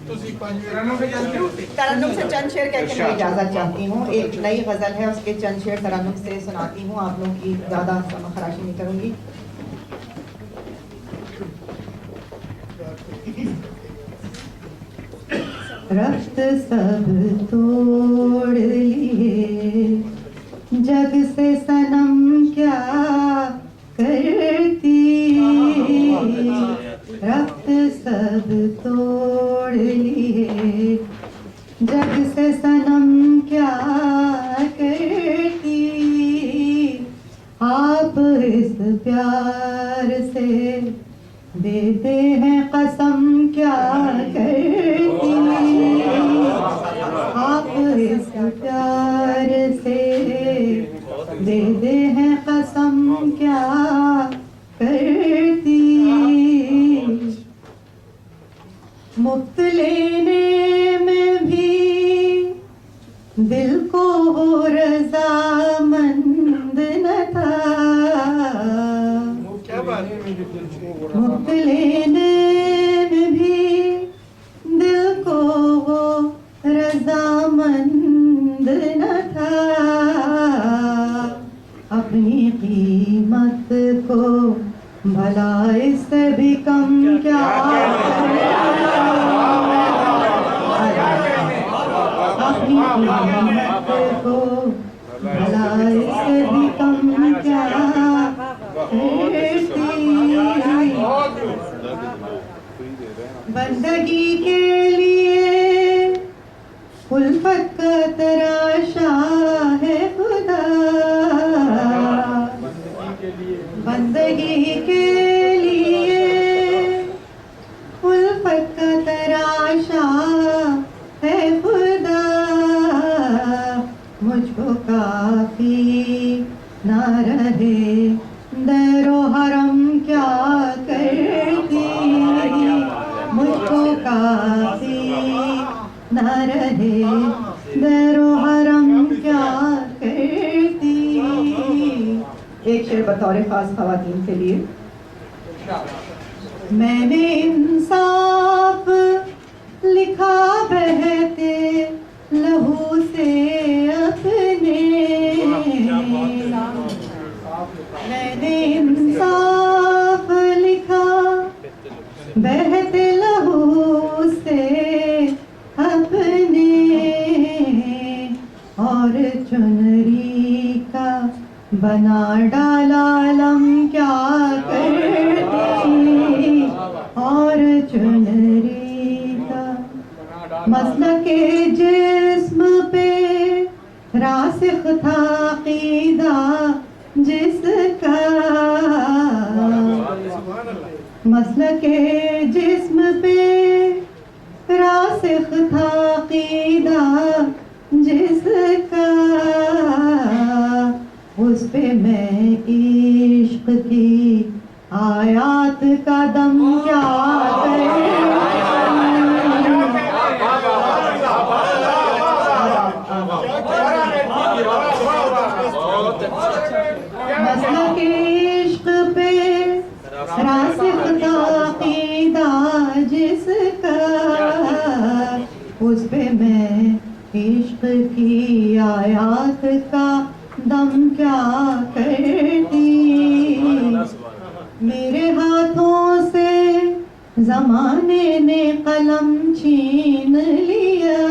तरन्नुम से चंद शेर कह के मैं इजाजत चाहती हूँ। एक नई गजल है, उसके चंद शेर तरन्नुम से सुनाती हूँ। आप लोगों की ज्यादा खराशी नहीं करूंगी। रफ्त सब तोड़ लिए जग से सनम क्या करती, रफ्त सब तोड़ लिए जग से सनम क्या करती, आप इस प्यार से देते हैं कसम क्या करती, आप इस प्यार से देते हैं कसम क्या करती, मुफ्त लेने में भी दिल को रज़ामंद न था, मुफ्त लेने में भी दिल को रज़ामंद न था, अपनी कीमत को भला इससे भी कम क्या अपनी कीमत को भला इससे भी कम क्या बंदगी के लिए उल्फत का तराशा है खुदा, बंदगी के लिए उल्फत का तराशा है खुदा, मुझको काफी ना रहे दरो हरम क्या करती, मुझको काफी ना रहे दरो हरम क्या करती। एक शेर बतौर खास खवातीन के लिए। मैंने इंसाफ लिखा बहते लहू से अपने, मैंने इंसाफ लिखा बहते लहू से अपने, और चुनरी का बना डाला आलम क्या करती, और चुनरी का मसलके जिस्म पे रासिख था अक़ीदा जिसका, मसलके जिस्म पे रासिख था अक़ीदा जिसका, उस पे मैं इश्क की आयात का दम क्या मसलके इश्क पे रासिख था अक़ीदा जिसका, उस पे मैं इश्क की आयात का दम क्या करती, मेरे हाथों से ज़माने ने कलम छीन लिया,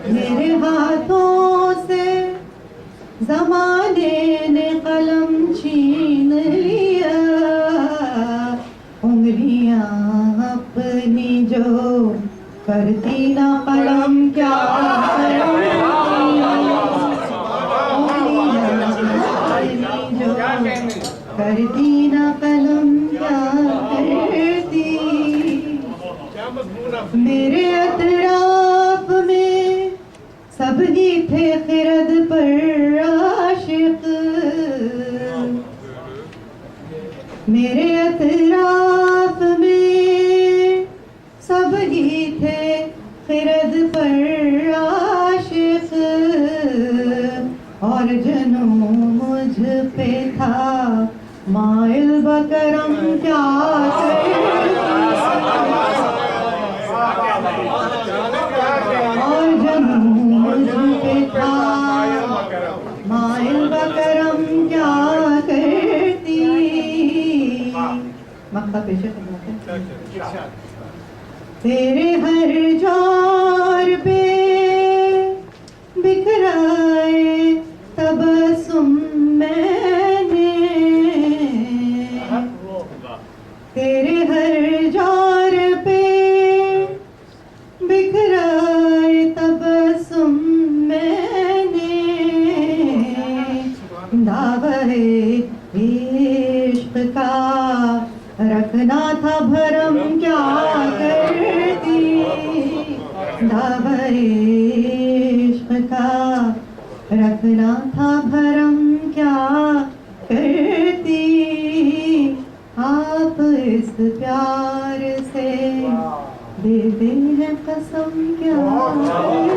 मेरे हाथों से ज़माने ने कलम छीन लिया, उंगलियां अपनी जो करती ना कलम क्या करती ना कलम क्या करती, मेरे अतराफ में सब ही थे खिरद पर आशिक, मेरे अतराफ में सब ही थे खिरद पर आशिक, और जनू मुझ पे था माइल बकरम क्या आपका पेशा खिदमत है। तेरे हर जोर पे बिखराए तबस्सुम मैंने, तेरे हर जोर पे बिखराए तबस्सुम मैंने, दावे इश्क का रखना था भरम क्या करती, दावे इश्क का रखना था भरम क्या करती, आप इस प्यार से देते हैं कसम क्या करती।